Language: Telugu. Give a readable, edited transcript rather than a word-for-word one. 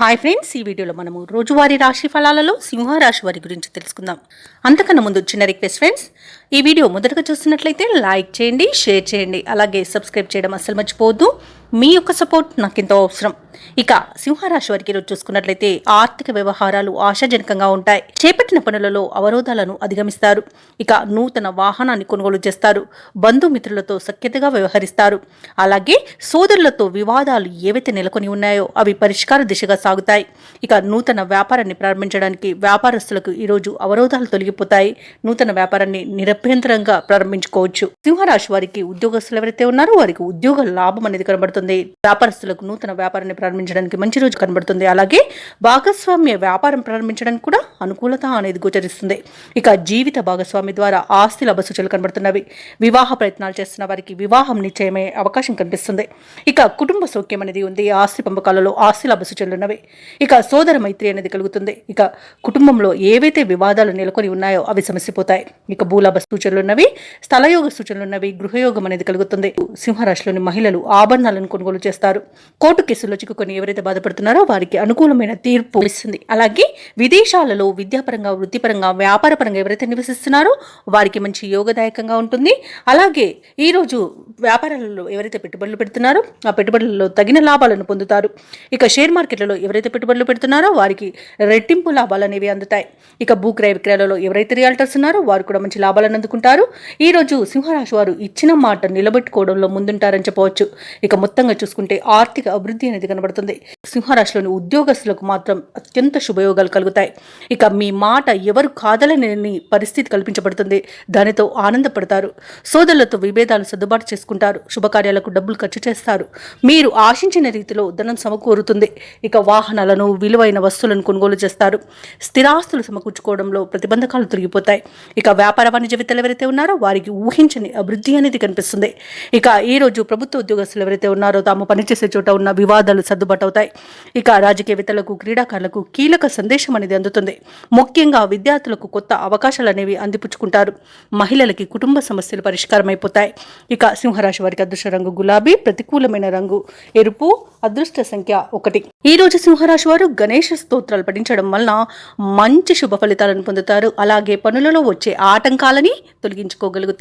హాయ్ ఫ్రెండ్స్, ఈ వీడియోలో మనము రోజువారీ రాశి ఫలాలలో సింహరాశి వారి గురించి తెలుసుకుందాం. అంతకన్నా ముందు చిన్న రిక్వెస్ట్ ఫ్రెండ్స్, ఈ వీడియో మొదటగా చూస్తున్నట్లయితే లైక్ చేయండి, షేర్ చేయండి, అలాగే సబ్స్క్రైబ్ చేయడం అస్సలు మర్చిపోవద్దు. మీ యొక్క సపోర్ట్ నాకు ఎంతో అవసరం. ఇక సింహరాశి వారికి ఈరోజు చూసుకున్నట్లయితే ఆర్థిక వ్యవహారాలు ఆశాజనకంగా ఉంటాయి. చేపట్టిన పనులలో అవరోధాలను అధిగమిస్తారు. ఇక నూతన వాహనాన్ని కొనుగోలు చేస్తారు. బంధుమిత్రులతో సఖ్యతగా వ్యవహరిస్తారు. అలాగే సోదరులతో వివాదాలు ఏవైతే నెలకొని ఉన్నాయో అవి పరిష్కార దిశగా సాగుతాయి. ఇక నూతన వ్యాపారాన్ని ప్రారంభించడానికి వ్యాపారస్తులకు ఈరోజు అవరోధాలు తొలగిపోతాయి. నూతన వ్యాపారాన్ని నిరభ్యంతరంగా ప్రారంభించుకోవచ్చు. సింహరాశి వారికి ఉద్యోగస్తులు ఎవరైతే ఉన్నారో వారికి ఉద్యోగ లాభం అనేది కనబడుతుంది. వ్యాపారస్తులకు నూతన వ్యాపారాన్ని ప్రారంభించడానికి మంచి రోజు కనబడుతుంది. అలాగే భాగస్వామ్య వ్యాపారం ప్రారంభించడానికి కూడా అనుకూలత అనేది గోచరిస్తుంది. ఇక జీవిత భాగస్వామి ద్వారా ఆస్తి లాభ సూచనలు కనబడుతున్నవి. వివాహ ప్రయత్నాలు చేస్తున్న వారికి వివాహం నిశ్చయమయ్యే అవకాశం కనిపిస్తుంది. ఇక కుటుంబ సౌఖ్యం అనేది ఉంది. ఆస్తి పంపకాలలో ఆస్తి లాభ సూచనలు ఉన్నవి. ఇక సోదర మైత్రి అనేది కలుగుతుంది. ఇక కుటుంబంలో ఏవైతే వివాదాలు నెలకొని ఉన్నాయో అవి సమసిపోతాయి. ఇక భూలాభ సూచనలు ఉన్నవి. స్థలయోగ సూచనలు ఉన్నవి. గృహయోగం అనేది కలుగుతుంది. సింహరాశిలోని మహిళలు ఆభరణాలను కొనుగోలు చేస్తారు. కోర్టు కేసుల్లో చిక్కుకొని ఎవరైతే బాధపడుతున్నారో వారికి అనుకూలమైన తీర్పు ఇస్తుంది. అలాగే విదేశాలలో విద్యాపరంగా, వృత్తిపరంగా, వ్యాపారపరంగా ఎవరైతే నివసిస్తున్నారో వారికి మంచి యోగదాయకంగా ఉంటుంది. అలాగే ఈ రోజు వ్యాపారాలలో ఎవరైతే పెట్టుబడులు పెడుతున్నారో ఆ పెట్టుబడులలో తగిన లాభాలను పొందుతారు. ఇక షేర్ మార్కెట్లలో ఎవరైతే పెట్టుబడులు పెడుతున్నారో వారికి రెట్టింపు లాభాలు అనేవి అందుతాయి. ఇక భూక్రయ విక్రయాలలో ఎవరైతే రియాల్టర్స్ ఉన్నారో వారు కూడా మంచి లాభాలను అందుకుంటారు. ఈ రోజు సింహరాశి వారు ఇచ్చిన మాట నిలబెట్టుకోవడంలో ముందుంటారని చెప్పవచ్చు. ఇక మొత్తంగా చూసుకుంటే ఆర్థిక అభివృద్ధి అనేది కనబడుతుంది. సింహరాశిలోని ఉద్యోగస్తులకు మాత్రం అత్యంత శుభయోగాలు కలుగుతాయి. ఇక మీ మాట ఎవరు కాదలని పరిస్థితి కల్పించబడుతుంది. దానితో ఆనందపడతారు. సోదరులతో విభేదాలు సర్దుబాటు చేసుకుంటారు. శుభకార్యాలకు డబ్బులు ఖర్చు చేస్తారు. మీరు ఆశించిన రీతిలో ధనం సమకూరుతుంది. ఇక వాహనాలను, విలువైన వస్తువులను కొనుగోలు చేస్తారు. స్థిరాస్తులు సమకూర్చుకోవడంలో ప్రతిబంధకాలు తొలగిపోతాయి. ఇక వ్యాపార వాణిజ్య వేత్తలు ఎవరైతే ఉన్నారో వారికి ఊహించని అభివృద్ధి అనేది కనిపిస్తుంది. ఇక ఈ రోజు ప్రభుత్వ ఉద్యోగస్తులు ఎవరైతే ఉన్నారో తాము పనిచేసే చోట ఉన్న వివాదాలు సర్దుబాటు అవుతాయి. ఇక రాజకీయవేత్తలకు, క్రీడాకారులకు కీలక సందేశం అనేది అందుతుంది. ముఖ్యంగా విద్యార్థులకు కొత్త అవకాశాలు అనేవి అందిపుచ్చుకుంటారు. మహిళలకి కుటుంబ సమస్యలు పరిష్కారం అయిపోతాయి. ఇక సింహరాశి వారికి అదృష్ట రంగు గులాబీ, ప్రతికూలమైన రంగు ఎరుపు, అదృష్ట సంఖ్య 1. ఈ రోజు సింహరాశి వారు గణేష స్తోత్రాలు పఠించడం వలన మంచి శుభ ఫలితాలను పొందుతారు. అలాగే పనులలో వచ్చే ఆటంకాలని తొలగించుకోగలుగుతారు.